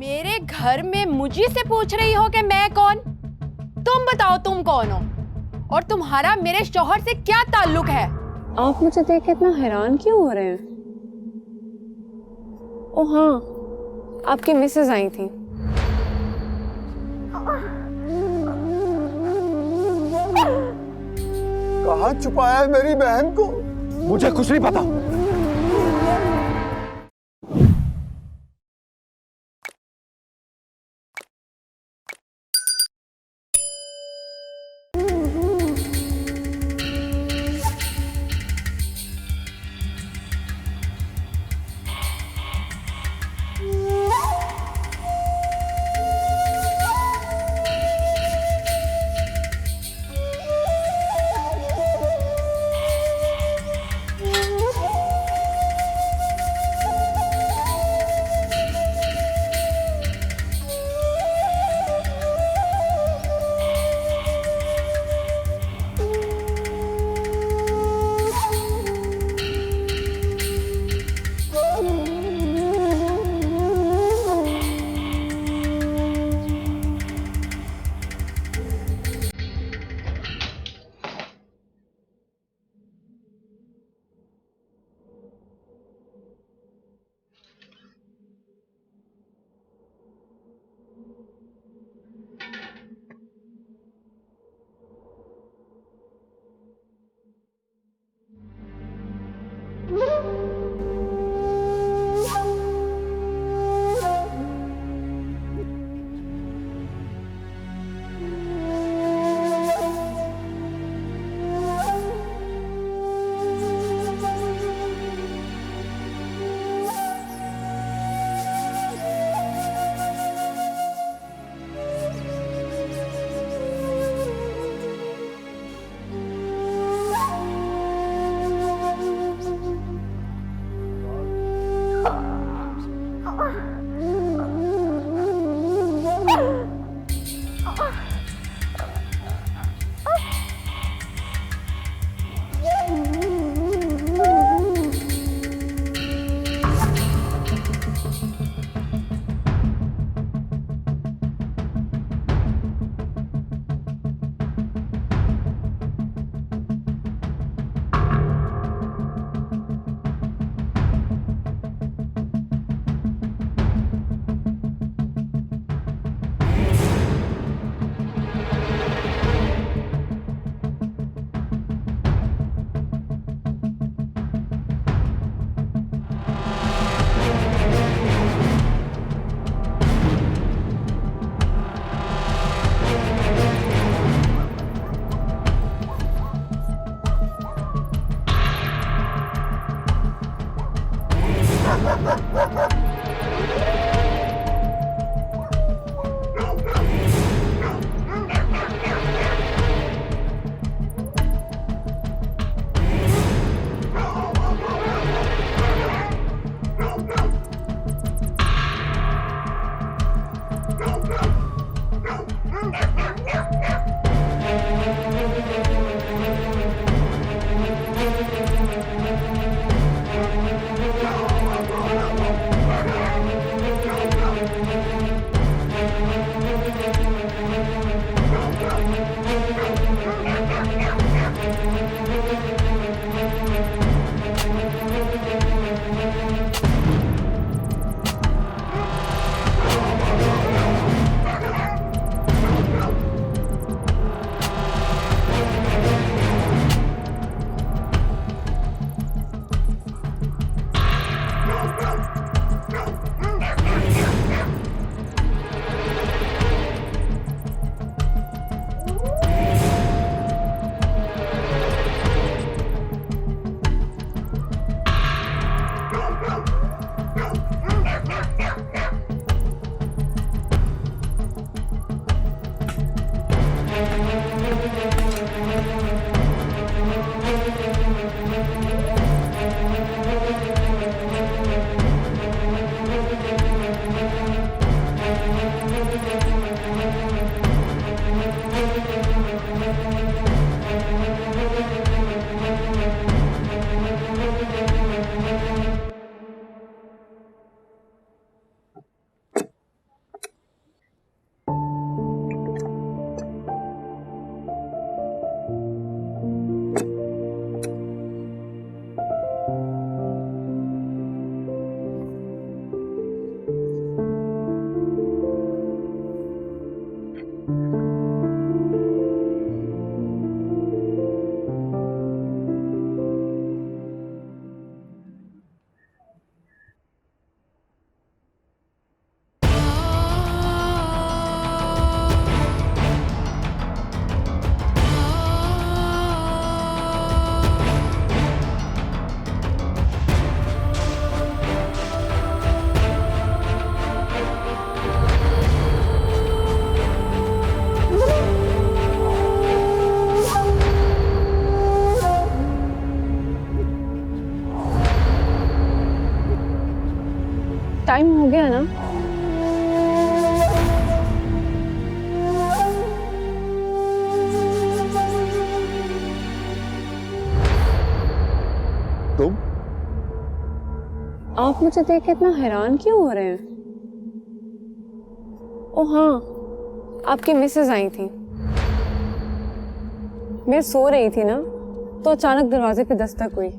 मेरे घर में मुझे से पूछ रही हो कि मैं कौन? तुम बताओ तुम कौन हो और तुम्हारा मेरे शौहर से क्या ताल्लुक है? आप मुझे देख के इतना हैरान क्यों हो रहे हैं? ओ हाँ, आपकी मिसेज आई थी। कहाँ छुपाया है मेरी बहन को? मुझे कुछ नहीं पता। टाइम हो गया ना। तुम आप मुझे देख के इतना हैरान क्यों हो रहे हैं? ओ हाँ, आपकी मिसेज आई थी। मैं सो रही थी ना, तो अचानक दरवाजे पे दस्तक हुई।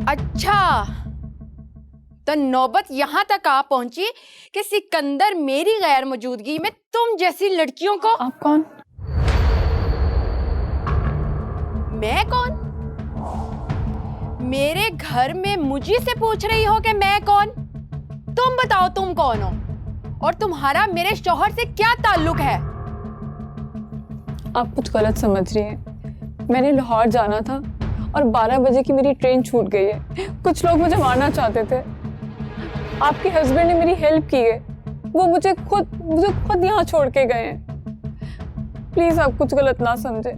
अच्छा, तो नौबत यहां तक आ पहुंची कि सिकंदर मेरी गैर मौजूदगी में तुम जैसी लड़कियों को। आप कौन? मैं कौन? मेरे घर में मुझे से पूछ रही हो कि मैं कौन? तुम बताओ तुम कौन हो और तुम्हारा मेरे शौहर से क्या ताल्लुक है? आप कुछ गलत समझ रही हैं। मैंने लाहौर जाना था और 12 बजे की मेरी ट्रेन छूट गई है। कुछ लोग मुझे मारना चाहते थे। आपके हस्बैंड ने मेरी हेल्प की है। वो मुझे खुद यहाँ छोड़ के गए हैं। प्लीज आप कुछ गलत ना समझे।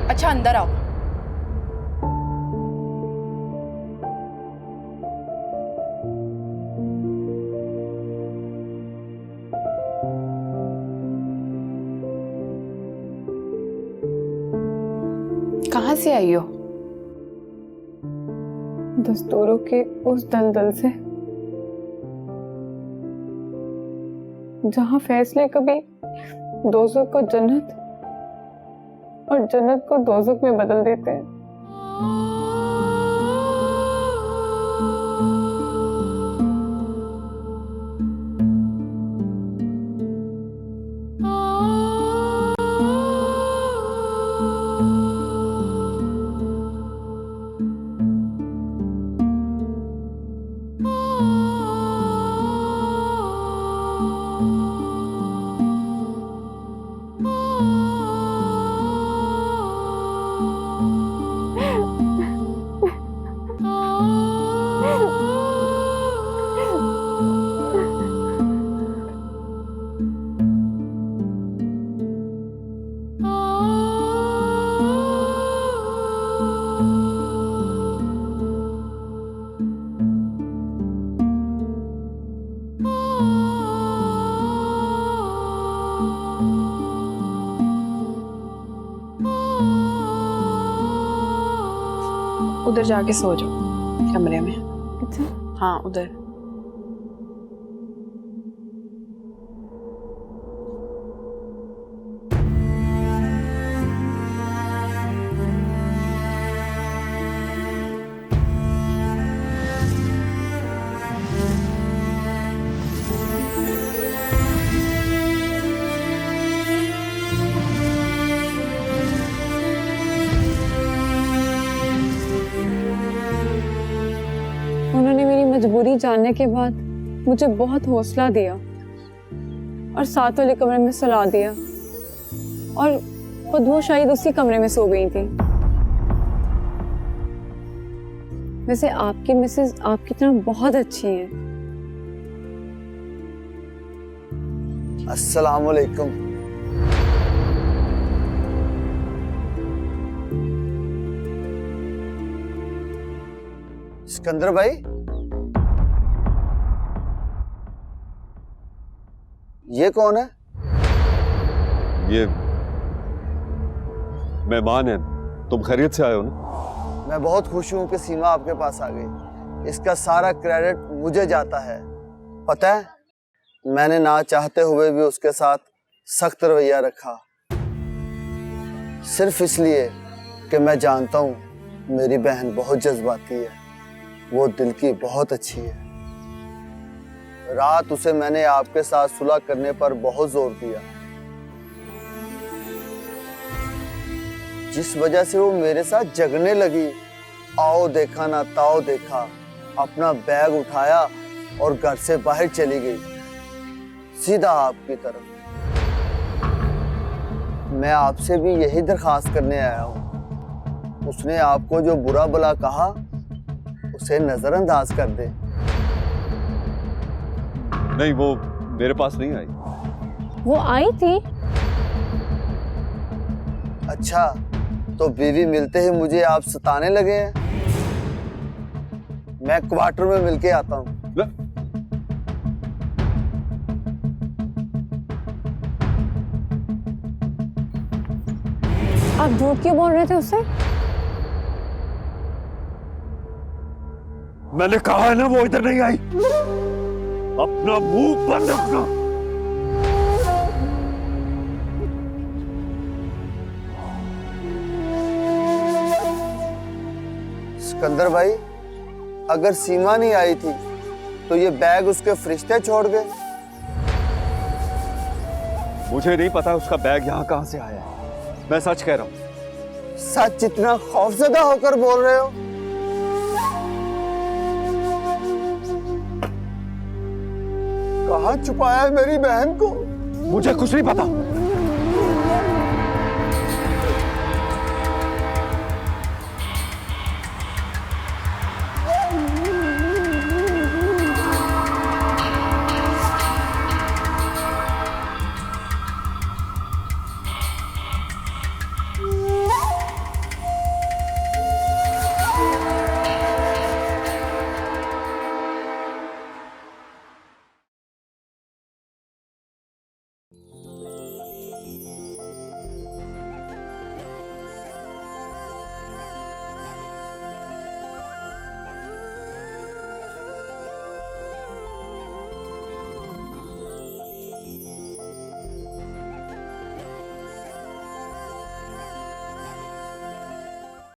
अच्छा, अंदर आओ। कहां से आई हो? दस्तूरों के उस दलदल से, जहां फैसले कभी दोज़ख को जन्नत और जन्नत को दोज़ख में बदल देते हैं। उधर जाके सो जाओ कमरे में। अच्छा, हाँ, उधर। उन्होंने मेरी मजबूरी जानने के बाद मुझे बहुत हौसला दिया और साथ वाले कमरे में सुला दिया और खुद वो शायद उसी कमरे में सो गई थी। वैसे आपकी मिसेज आपकी तरह बहुत अच्छी है। अस्सलाम वालेकुम। सिकंदर भाई, ये कौन है? ये मेहमान है। तुम खैरियत से आए हो ना? मैं बहुत खुश हूं कि सीमा आपके पास आ गई। इसका सारा क्रेडिट मुझे जाता है। पता है, मैंने ना चाहते हुए भी उसके साथ सख्त रवैया रखा, सिर्फ इसलिए कि मैं जानता हूं मेरी बहन बहुत जज्बाती है। वो दिल की बहुत अच्छी है। रात उसे मैंने आपके साथ सुलह करने पर बहुत जोर दिया, जिस वजह से वो मेरे साथ जगने लगी। आओ देखा ना ताओ देखा, अपना बैग उठाया और घर से बाहर चली गई, सीधा आपकी तरफ। मैं आपसे भी यही दरखास्त करने आया हूँ, उसने आपको जो बुरा भला कहा उसे नजरअंदाज कर दे। नहीं, वो मेरे पास नहीं आई। वो आई थी। अच्छा, तो बीवी मिलते ही मुझे आप सताने लगे हैं। मैं क्वार्टर में मिलके आता हूँ। आप झूठ क्यों बोल रहे थे उससे? मैंने कहा है ना, वो इधर नहीं आई। अपना मुंह बंद रखना। सिकंदर भाई, अगर सीमा नहीं आई थी तो ये बैग उसके फरिश्ते छोड़ गए। मुझे नहीं पता उसका बैग यहाँ कहाँ से आया है। मैं सच कह रहा हूँ। सच इतना खौफजदा होकर बोल रहे हो? कहाँ छुपाया है मेरी बहन को? मुझे कुछ नहीं पता।